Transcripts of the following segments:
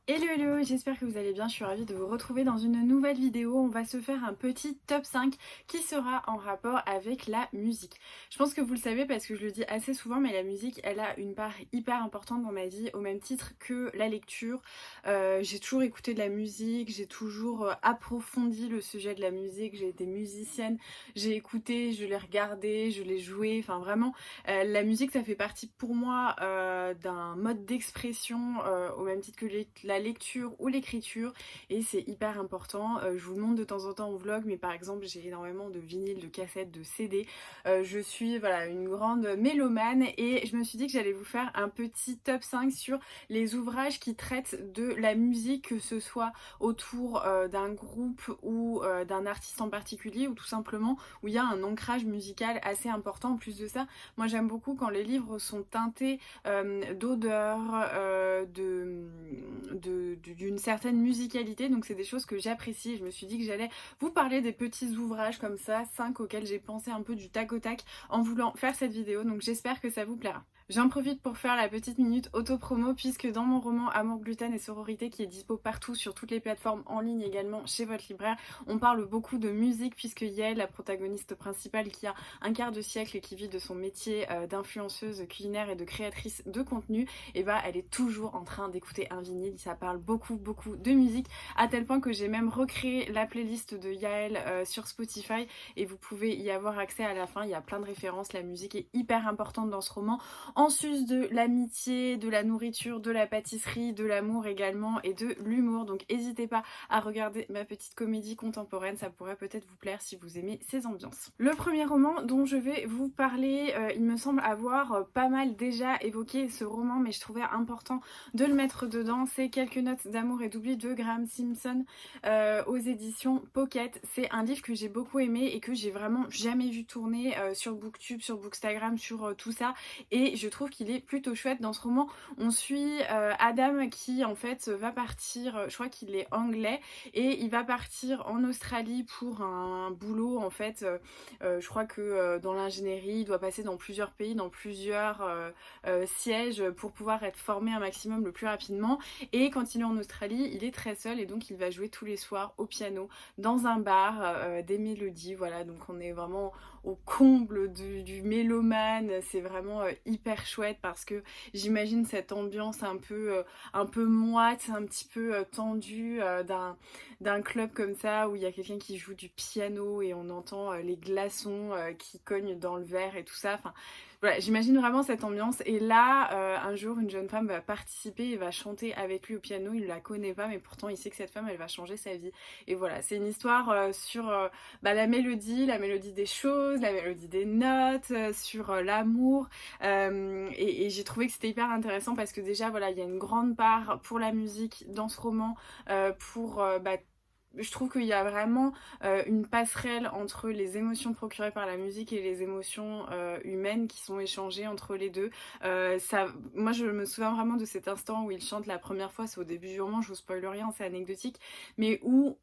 Hello hello, j'espère que vous allez bien, je suis ravie de vous retrouver dans une nouvelle vidéo. On va se faire un petit top 5 qui sera en rapport avec la musique. Je pense que vous le savez parce que je le dis assez souvent, mais la musique, elle a une part hyper importante dans ma vie, au même titre que la lecture. J'ai toujours écouté de la musique, j'ai toujours approfondi le sujet de la musique, j'ai été musicienne, j'ai écouté, je l'ai regardé, je l'ai joué, enfin vraiment, la musique ça fait partie pour moi d'un mode d'expression au même titre que la lecture ou l'écriture et c'est hyper important. Je vous le montre de temps en temps en vlog, mais par exemple j'ai énormément de vinyles, de cassettes, de CD. Je suis voilà une grande mélomane et je me suis dit que j'allais vous faire un petit top 5 sur les ouvrages qui traitent de la musique, que ce soit autour d'un groupe ou d'un artiste en particulier ou tout simplement où il y a un ancrage musical assez important. En plus de ça, moi j'aime beaucoup quand les livres sont teintés d'odeur, d'une certaine musicalité, donc c'est des choses que j'apprécie. Je me suis dit que j'allais vous parler des petits ouvrages comme ça, 5 auxquels j'ai pensé un peu du tac au tac en voulant faire cette vidéo, donc j'espère que ça vous plaira. J'en profite pour faire la petite minute auto-promo puisque dans mon roman Amour, gluten et sororité qui est dispo partout sur toutes les plateformes en ligne également chez votre libraire, on parle beaucoup de musique puisque Yael, la protagoniste principale qui a un quart de siècle et qui vit de son métier d'influenceuse culinaire et de créatrice de contenu, et bah elle est toujours en train d'écouter un vinyle. Ça parle beaucoup de musique à tel point que j'ai même recréé la playlist de Yael sur Spotify et vous pouvez y avoir accès à la fin. Il y a plein de références, la musique est hyper importante dans ce roman en sus de l'amitié, de la nourriture, de la pâtisserie, de l'amour également et de l'humour. Donc n'hésitez pas à regarder ma petite comédie contemporaine, ça pourrait peut-être vous plaire si vous aimez ces ambiances. Le premier roman dont je vais vous parler, il me semble avoir pas mal déjà évoqué ce roman, mais je trouvais important de le mettre dedans. C'est Quelques notes d'amour et d'oubli de Graham Simpson aux éditions Pocket. C'est un livre que j'ai beaucoup aimé et que j'ai vraiment jamais vu tourner sur Booktube, sur Bookstagram, sur tout ça. Et je trouve qu'il est plutôt chouette. Dans ce roman, on suit Adam qui en fait va partir, je crois qu'il est anglais, et il va partir en Australie pour un boulot en fait. Je crois que dans l'ingénierie, il doit passer dans plusieurs pays, dans plusieurs sièges pour pouvoir être formé un maximum le plus rapidement. Et quand il est en Australie, il est très seul et donc il va jouer tous les soirs au piano dans un bar des mélodies. Voilà, donc on est vraiment au comble du mélomane. C'est vraiment hyper chouette parce que j'imagine cette ambiance un peu moite, un petit peu tendue d'un club comme ça où il y a quelqu'un qui joue du piano et on entend les glaçons qui cognent dans le verre et tout ça. Enfin, voilà, j'imagine vraiment cette ambiance. Et là, un jour, une jeune femme va participer et va chanter avec lui au piano. Il ne la connaît pas, mais pourtant, il sait que cette femme, elle va changer sa vie. Et voilà, c'est une histoire sur la mélodie des choses, la mélodie des notes, sur l'amour. Et j'ai trouvé que c'était hyper intéressant parce que déjà, voilà, il y a une grande part pour la musique dans ce roman, je trouve qu'il y a vraiment une passerelle entre les émotions procurées par la musique et les émotions humaines qui sont échangées entre les deux. Moi, je me souviens vraiment de cet instant où il chante la première fois, c'est au début du roman, je vous spoil rien, c'est anecdotique, mais où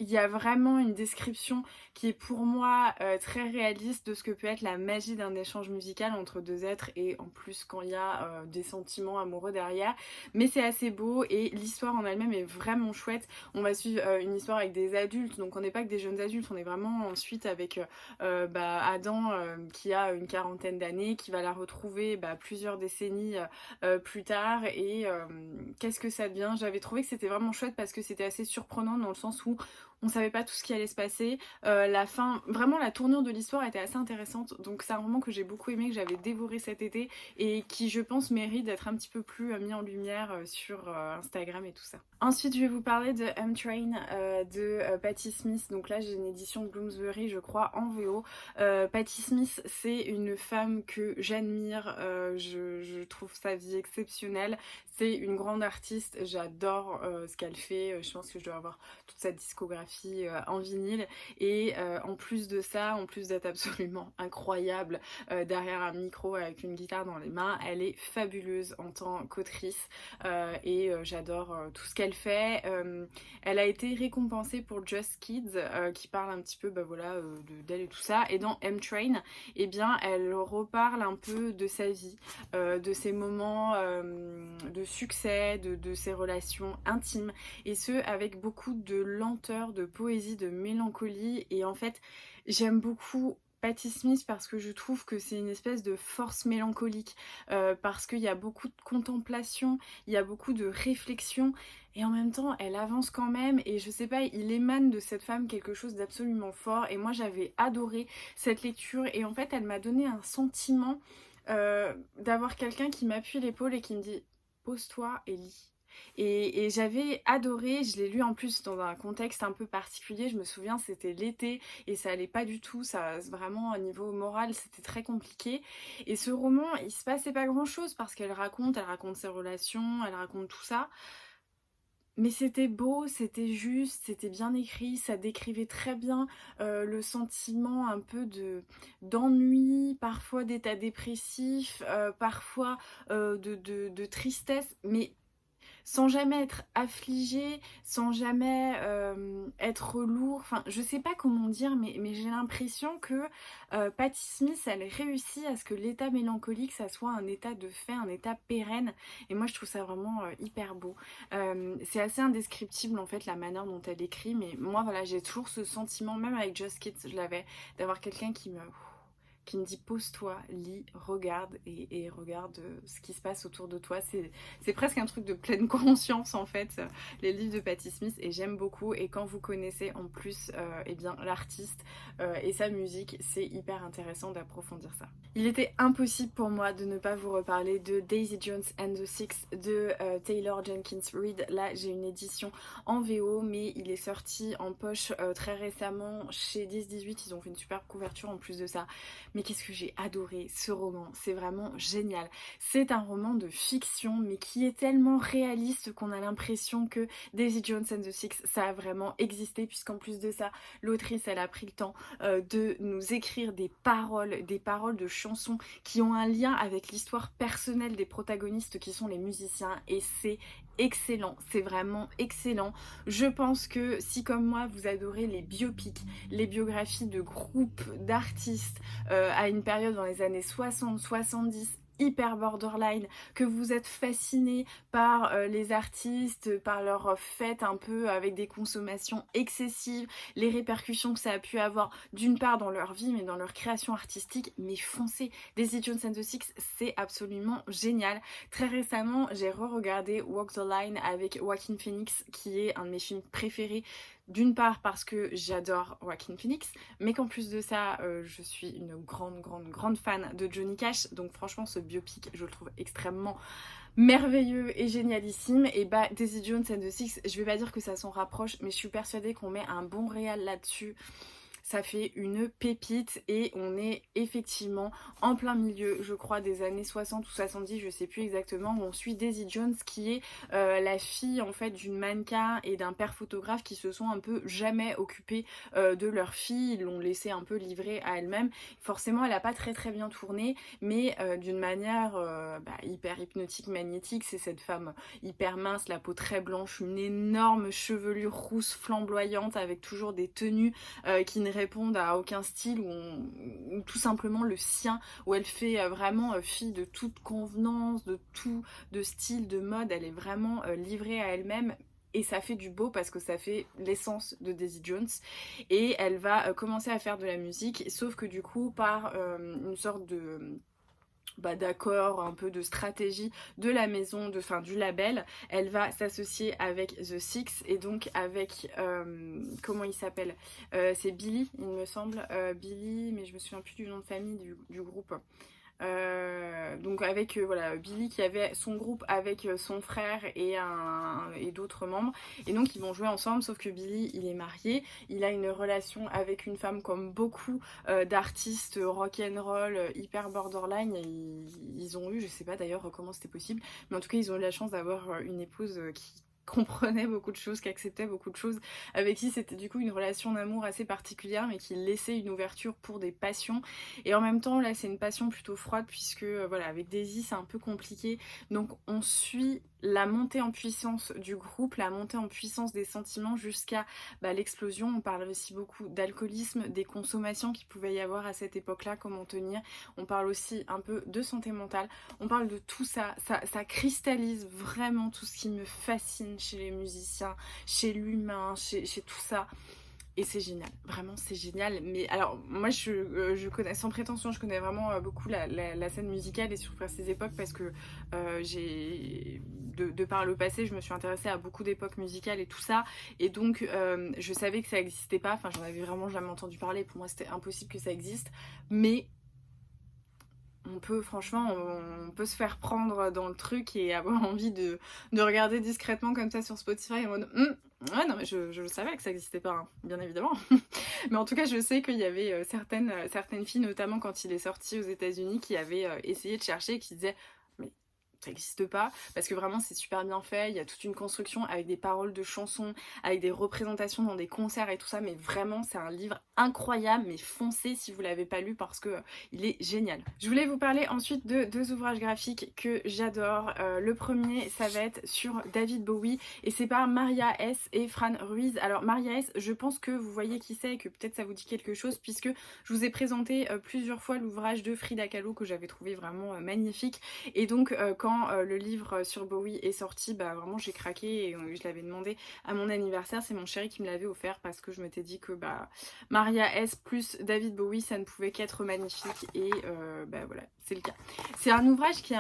il y a vraiment une description qui est pour moi très réaliste de ce que peut être la magie d'un échange musical entre deux êtres et en plus quand il y a des sentiments amoureux derrière. Mais c'est assez beau et l'histoire en elle-même est vraiment chouette. On va suivre une histoire avec des adultes, donc on n'est pas que des jeunes adultes, on est vraiment ensuite avec Adam qui a une quarantaine d'années, qui va la retrouver plusieurs décennies plus tard et qu'est-ce que ça devient. J'avais trouvé que c'était vraiment chouette parce que c'était assez surprenant dans le sens où on savait pas tout ce qui allait se passer. La fin, vraiment la tournure de l'histoire était assez intéressante. Donc c'est un roman que j'ai beaucoup aimé, que j'avais dévoré cet été et qui je pense mérite d'être un petit peu plus mis en lumière sur Instagram et tout ça. Ensuite je vais vous parler de Train de Patti Smith. Donc là j'ai une édition de Bloomsbury je crois en VO. Patti Smith c'est une femme que j'admire, je trouve sa vie exceptionnelle. C'est une grande artiste, j'adore ce qu'elle fait, je pense que je dois avoir toute sa discographie discographie en vinyle et en plus de ça, en plus d'être absolument incroyable derrière un micro avec une guitare dans les mains, elle est fabuleuse en tant qu'autrice et j'adore tout ce qu'elle fait. Elle a été récompensée pour Just Kids qui parle un petit peu voilà, d'elle et tout ça, et dans M-Train, eh bien elle reparle un peu de sa vie, de ses moments de succès, de ses relations intimes, et ce avec beaucoup de lenteur, de poésie, de mélancolie. Et en fait j'aime beaucoup Patti Smith parce que je trouve que c'est une espèce de force mélancolique, parce qu'il y a beaucoup de contemplation, il y a beaucoup de réflexion, et en même temps elle avance quand même, et je sais pas, il émane de cette femme quelque chose d'absolument fort, et moi j'avais adoré cette lecture, et en fait elle m'a donné un sentiment d'avoir quelqu'un qui m'appuie l'épaule et qui me dit pose-toi et lis. Et j'avais adoré, je l'ai lu en plus dans un contexte un peu particulier, je me souviens c'était l'été et ça allait pas du tout, ça vraiment au niveau moral c'était très compliqué. Et ce roman, il se passait pas grand chose parce qu'elle raconte ses relations, elle raconte tout ça. Mais c'était beau, c'était juste, c'était bien écrit, ça décrivait très bien le sentiment un peu d'ennui, parfois d'état dépressif, parfois de tristesse, mais sans jamais être affligé, sans jamais être lourd. Enfin, je sais pas comment dire, mais j'ai l'impression que Patti Smith, elle réussit à ce que l'état mélancolique, ça soit un état de fait, un état pérenne. Et moi, je trouve ça vraiment hyper beau. C'est assez indescriptible, en fait, la manière dont elle écrit. Mais moi, voilà, j'ai toujours ce sentiment, même avec Just Kids, je l'avais, d'avoir quelqu'un qui me dit pose-toi, lis, regarde et regarde ce qui se passe autour de toi. C'est presque un truc de pleine conscience en fait, les livres de Patti Smith, et j'aime beaucoup. Et quand vous connaissez en plus eh bien l'artiste et sa musique, c'est hyper intéressant d'approfondir ça. Il était impossible pour moi de ne pas vous reparler de Daisy Jones and the Six de Taylor Jenkins Reid. Là j'ai une édition en VO, mais il est sorti en poche très récemment chez 10-18, ils ont fait une super couverture en plus de ça. Mais qu'est-ce que j'ai adoré ce roman, c'est vraiment génial. C'est un roman de fiction, mais qui est tellement réaliste qu'on a l'impression que Daisy Jones and the Six, ça a vraiment existé, puisqu'en plus de ça, l'autrice, elle a pris le temps de nous écrire des paroles de chansons qui ont un lien avec l'histoire personnelle des protagonistes qui sont les musiciens, et c'est excellent, c'est vraiment excellent. Je pense que si comme moi vous adorez les biopics, les biographies de groupes d'artistes à une période dans les années 60-70 hyper borderline, que vous êtes fasciné par les artistes, par leur fête un peu avec des consommations excessives, les répercussions que ça a pu avoir d'une part dans leur vie mais dans leur création artistique, mais foncez, Daisy Jones and the Six, c'est absolument génial. Très récemment j'ai re-regardé Walk the Line avec Joaquin Phoenix, qui est un de mes films préférés, d'une part parce que j'adore Joaquin Phoenix, mais qu'en plus de ça, je suis une grande fan de Johnny Cash. Donc franchement, ce biopic, je le trouve extrêmement merveilleux et génialissime. Et bah, Daisy Jones and the Six, je vais pas dire que ça s'en rapproche, mais je suis persuadée qu'on met un bon réal là-dessus. Ça fait une pépite, et on est effectivement en plein milieu, je crois, des années 60 ou 70, je sais plus exactement, où on suit Daisy Jones, qui est la fille en fait d'une mannequin et d'un père photographe qui se sont un peu jamais occupés de leur fille, ils l'ont laissée un peu livrée à elle-même. Forcément elle a pas très bien tourné, mais d'une manière hyper hypnotique, magnétique. C'est cette femme hyper mince, la peau très blanche, une énorme chevelure rousse flamboyante, avec toujours des tenues qui ne répondent à aucun style, ou tout simplement le sien, où elle fait vraiment fi de toute convenance, de style, de mode. Elle est vraiment livrée à elle-même. Et ça fait du beau parce que ça fait l'essence de Daisy Jones. Et elle va commencer à faire de la musique, sauf que du coup, par une sorte de d'accord, un peu de stratégie de la maison, du label, elle va s'associer avec The Six, et donc avec comment il s'appelle, c'est Billy il me semble, Billy, mais je me souviens plus du nom de famille du groupe. Donc avec voilà, Billy qui avait son groupe avec son frère et d'autres membres, et donc ils vont jouer ensemble, sauf que Billy il est marié, il a une relation avec une femme, comme beaucoup d'artistes rock'n'roll hyper borderline, et ils ont eu, je sais pas d'ailleurs comment c'était possible, mais en tout cas ils ont eu la chance d'avoir une épouse comprenait beaucoup de choses, qui acceptait beaucoup de choses, avec qui c'était du coup une relation d'amour assez particulière, mais qui laissait une ouverture pour des passions. Et en même temps, là, c'est une passion plutôt froide, puisque voilà, avec Daisy, c'est un peu compliqué. Donc, on suit la montée en puissance du groupe, la montée en puissance des sentiments jusqu'à l'explosion. On parle aussi beaucoup d'alcoolisme, des consommations qu'il pouvait y avoir à cette époque-là, comment tenir. On parle aussi un peu de santé mentale. On parle de tout ça. Ça cristallise vraiment tout ce qui me fascine chez les musiciens, chez l'humain, chez tout ça. Et c'est génial, vraiment c'est génial. Mais alors moi je connais, sans prétention, je connais vraiment beaucoup la scène musicale et surtout à ces époques parce que j'ai de par le passé je me suis intéressée à beaucoup d'époques musicales et tout ça. Et donc je savais que ça n'existait pas, enfin j'en avais vraiment jamais entendu parler, pour moi c'était impossible que ça existe. Mais on peut, franchement, on peut se faire prendre dans le truc et avoir envie de regarder discrètement comme ça sur Spotify en mode ouais, non, mais je le savais que ça n'existait pas, hein, bien évidemment. Mais en tout cas, je sais qu'il y avait certaines filles, notamment quand il est sorti aux États-Unis, qui avaient essayé de chercher, qui disaient mais ça n'existe pas, parce que vraiment c'est super bien fait, il y a toute une construction avec des paroles de chansons, avec des représentations dans des concerts et tout ça, mais vraiment c'est un livre incroyable, mais foncez si vous l'avez pas lu parce que il est génial. Je voulais vous parler ensuite de deux ouvrages graphiques que j'adore. Le premier, ça va être sur David Bowie et c'est par Maria S et Fran Ruiz. Alors Maria S, je pense que vous voyez qui c'est et que peut-être ça vous dit quelque chose, puisque je vous ai présenté plusieurs fois l'ouvrage de Frida Kahlo que j'avais trouvé vraiment magnifique. Et donc quand le livre sur Bowie est sorti, vraiment j'ai craqué et je l'avais demandé à mon anniversaire. C'est mon chéri qui me l'avait offert parce que je m'étais dit que Maria S plus David Bowie, ça ne pouvait qu'être magnifique. Et voilà, c'est le cas. C'est un ouvrage qui est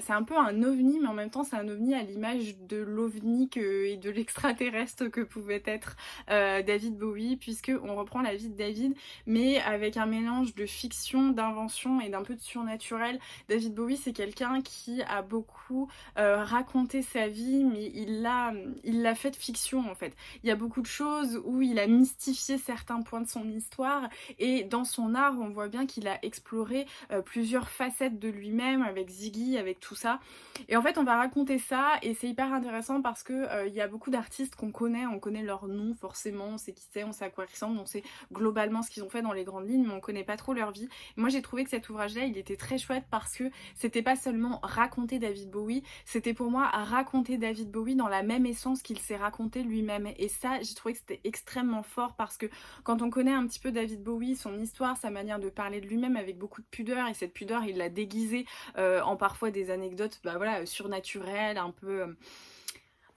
c'est un peu un ovni, mais en même temps c'est un ovni à l'image de l'ovni et de l'extraterrestre que pouvait être David Bowie, puisque on reprend la vie de David, mais avec un mélange de fiction, d'invention et d'un peu de surnaturel. David Bowie, c'est quelqu'un qui a beaucoup raconté sa vie, mais il l'a fait de fiction en fait. Il y a beaucoup de choses où il a mystifié certains points de son histoire, et dans son art, on voit bien qu'il a exploré plusieurs facettes de lui-même avec Ziggy, avec tout ça. Et en fait, on va raconter ça, et c'est hyper intéressant parce que il y a beaucoup d'artistes qu'on connaît, on connaît leur nom forcément, on sait qui c'est, on sait à quoi ils ressemblent, on sait globalement ce qu'ils ont fait dans les grandes lignes, mais on connaît pas trop leur vie. Et moi, j'ai trouvé que cet ouvrage-là, il était très chouette parce que c'était pas seulement raconter David Bowie, c'était pour moi raconter David Bowie dans la même essence qu'il s'est raconté lui-même. Et ça, j'ai trouvé que c'était extrêmement fort parce que quand on connaît un petit peu David Bowie, son histoire, sa manière de parler de lui-même avec beaucoup de pudeur, et cette pudeur, il l'a déguisée en parfois des anecdotes surnaturelles,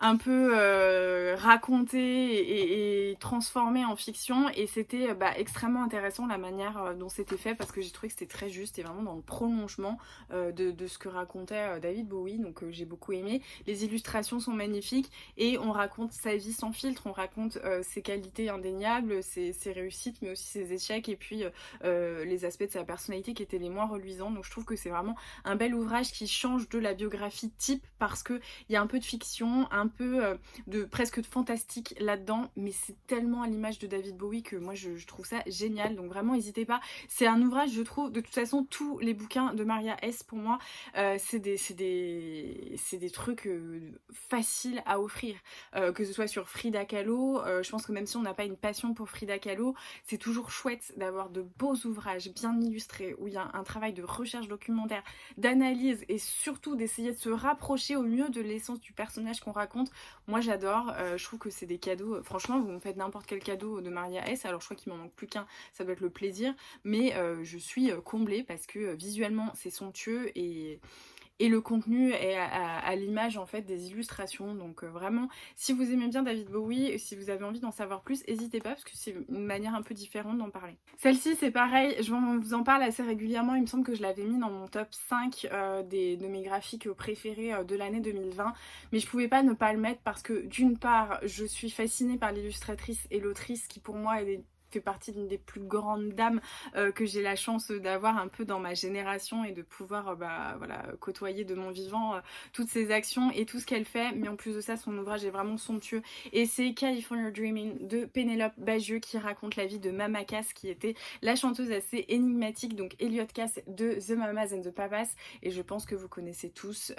un peu raconté et transformé en fiction, et c'était extrêmement intéressant la manière dont c'était fait, parce que j'ai trouvé que c'était très juste et vraiment dans le prolongement de ce que racontait David Bowie. Donc j'ai beaucoup aimé. Les illustrations sont magnifiques et on raconte sa vie sans filtre, on raconte ses qualités indéniables, ses réussites, mais aussi ses échecs, et puis les aspects de sa personnalité qui étaient les moins reluisants. Donc je trouve que c'est vraiment un bel ouvrage qui change de la biographie type, parce que il y a un peu de fiction, un peu presque de fantastique là-dedans, mais c'est tellement à l'image de David Bowie que moi je trouve ça génial. Donc vraiment n'hésitez pas, c'est un ouvrage, je trouve, de toute façon tous les bouquins de Maria S pour moi c'est des trucs faciles à offrir, que ce soit sur Frida Kahlo. Je pense que même si on n'a pas une passion pour Frida Kahlo, c'est toujours chouette d'avoir de beaux ouvrages bien illustrés où il y a un travail de recherche documentaire, d'analyse, et surtout d'essayer de se rapprocher au mieux de l'essence du personnage qu'on raconte. Moi j'adore, je trouve que c'est des cadeaux, franchement vous me faites n'importe quel cadeau de Maria S, alors je crois qu'il m'en manque plus qu'un, ça doit être le plaisir, mais je suis comblée parce que visuellement c'est somptueux, et le contenu est à l'image en fait des illustrations. Donc vraiment, si vous aimez bien David Bowie et si vous avez envie d'en savoir plus, n'hésitez pas, parce que c'est une manière un peu différente d'en parler. Celle-ci c'est pareil, je vous en parle assez régulièrement, il me semble que je l'avais mis dans mon top 5 de mes graphiques préférés de l'année 2020, mais je pouvais pas ne pas le mettre parce que d'une part je suis fascinée par l'illustratrice et l'autrice qui pour moi est fait partie d'une des plus grandes dames que j'ai la chance d'avoir un peu dans ma génération et de pouvoir voilà, côtoyer de mon vivant toutes ses actions et tout ce qu'elle fait. Mais en plus de ça, son ouvrage est vraiment somptueux et c'est California Dreaming de Pénélope Bagieux qui raconte la vie de Mama Cass, qui était la chanteuse assez énigmatique, donc Elliot Cass de The Mamas and the Papas, et je pense que vous connaissez tous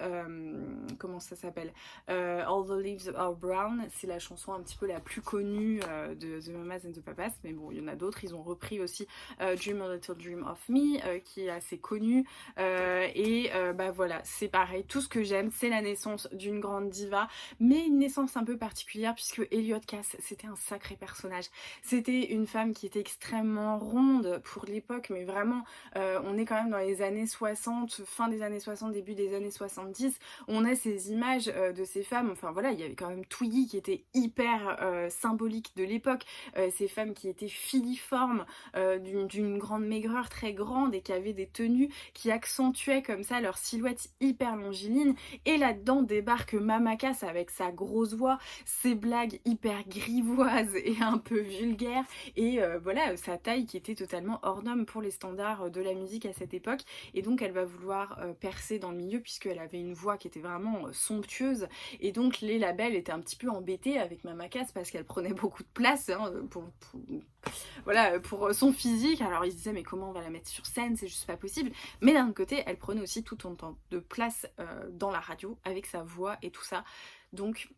comment ça s'appelle, All the Leaves Are Brown. C'est la chanson un petit peu la plus connue de The Mamas and the Papas, mais bon, il y en a d'autres. Ils ont repris aussi Dream a Little Dream of Me qui est assez connu, et voilà, c'est pareil, tout ce que j'aime, c'est la naissance d'une grande diva, mais une naissance un peu particulière puisque Elliot Cass, c'était un sacré personnage. C'était une femme qui était extrêmement ronde pour l'époque, mais vraiment on est quand même dans les années 60, fin des années 60, début des années 70. On a ces images de ces femmes, enfin voilà, il y avait quand même Twiggy qui était hyper symbolique de l'époque, ces femmes qui étaient filiformes, d'une grande maigreur très grande et qui avaient des tenues qui accentuaient comme ça leur silhouette hyper longiligne. Et là-dedans débarque Mama Cass avec sa grosse voix, ses blagues hyper grivoises et un peu vulgaires, et voilà, sa taille qui était totalement hors norme pour les standards de la musique à cette époque. Et donc elle va vouloir percer dans le milieu puisqu'elle avait une voix qui était vraiment somptueuse, et donc les labels étaient un petit peu embêtés avec Mama Cass parce qu'elle prenait beaucoup de place voilà, pour son physique. Alors ils se disaient mais comment on va la mettre sur scène, c'est juste pas possible. Mais d'un autre côté, elle prenait aussi tout autant de place dans la radio avec sa voix et tout ça. Donc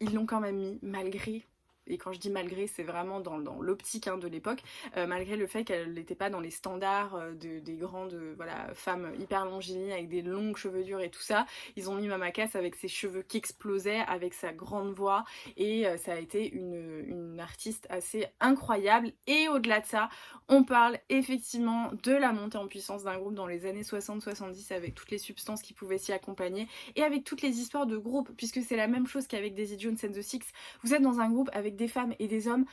ils l'ont quand même mis malgré. Et quand je dis malgré, c'est vraiment dans l'optique de l'époque, malgré le fait qu'elle n'était pas dans les standards des grandes voilà, femmes hyper longilignes avec des longues chevelures et tout ça. Ils ont mis Mama Cass avec ses cheveux qui explosaient, avec sa grande voix, et ça a été une artiste assez incroyable. Et au-delà de ça, on parle effectivement de la montée en puissance d'un groupe dans les années 60-70 avec toutes les substances qui pouvaient s'y accompagner et avec toutes les histoires de groupe, puisque c'est la même chose qu'avec Daisy Jones and the Six. Vous êtes dans un groupe avec des femmes et des hommes,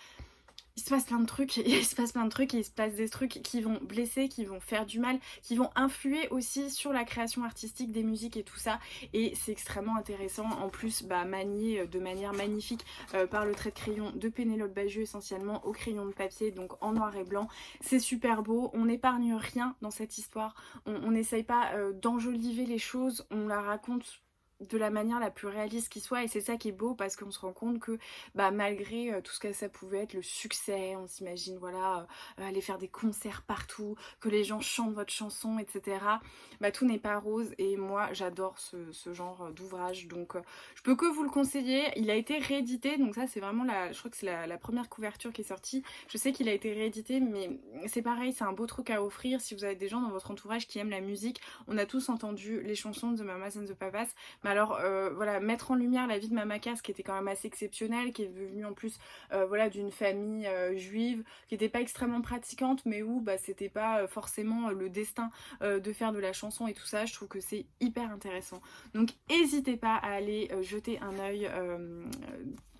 il se passe plein de trucs, et il se passe des trucs qui vont blesser, qui vont faire du mal, qui vont influer aussi sur la création artistique des musiques et tout ça, et c'est extrêmement intéressant. En plus manié de manière magnifique par le trait de crayon de Pénélope Bagieux, essentiellement au crayon de papier, donc en noir et blanc. C'est super beau, on n'épargne rien dans cette histoire, on n'essaye pas d'enjoliver les choses, on la raconte de la manière la plus réaliste qui soit, et c'est ça qui est beau parce qu'on se rend compte que malgré tout ce que ça pouvait être, le succès, on s'imagine voilà aller faire des concerts partout, que les gens chantent votre chanson, etc. Tout n'est pas rose, et moi j'adore ce genre d'ouvrage, donc je peux que vous le conseiller. Il a été réédité, donc ça c'est vraiment je crois que c'est la première couverture qui est sortie. Je sais qu'il a été réédité, mais c'est pareil, c'est un beau truc à offrir si vous avez des gens dans votre entourage qui aiment la musique. On a tous entendu les chansons de The Mamas and the Papas. Alors voilà, mettre en lumière la vie de Mama Cass qui était quand même assez exceptionnelle, qui est venue en plus voilà, d'une famille juive, qui n'était pas extrêmement pratiquante, mais où c'était pas forcément le destin de faire de la chanson et tout ça. Je trouve que c'est hyper intéressant. Donc n'hésitez pas à aller jeter un œil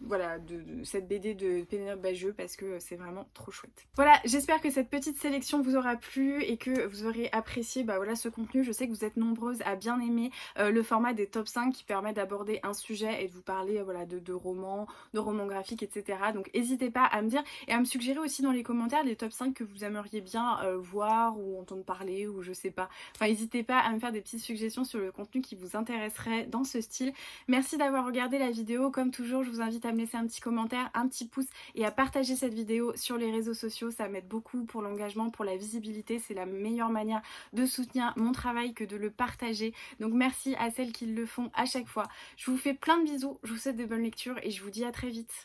voilà, de cette BD de Pénélope Bagieux parce que c'est vraiment trop chouette. Voilà, j'espère que cette petite sélection vous aura plu et que vous aurez apprécié voilà, ce contenu. Je sais que vous êtes nombreuses à bien aimer le format des top 5 qui permet d'aborder un sujet et de vous parler voilà, de romans, de romans graphiques, etc. Donc n'hésitez pas à me dire et à me suggérer aussi dans les commentaires les top 5 que vous aimeriez bien voir ou entendre parler, ou je sais pas. Enfin n'hésitez pas à me faire des petites suggestions sur le contenu qui vous intéresserait dans ce style. Merci d'avoir regardé la vidéo. Comme toujours, je vous invite à me laisser un petit commentaire, un petit pouce et à partager cette vidéo sur les réseaux sociaux. Ça m'aide beaucoup pour l'engagement, pour la visibilité. C'est la meilleure manière de soutenir mon travail que de le partager. Donc merci à celles qui le font à chaque fois. Je vous fais plein de bisous, je vous souhaite de bonnes lectures et je vous dis à très vite.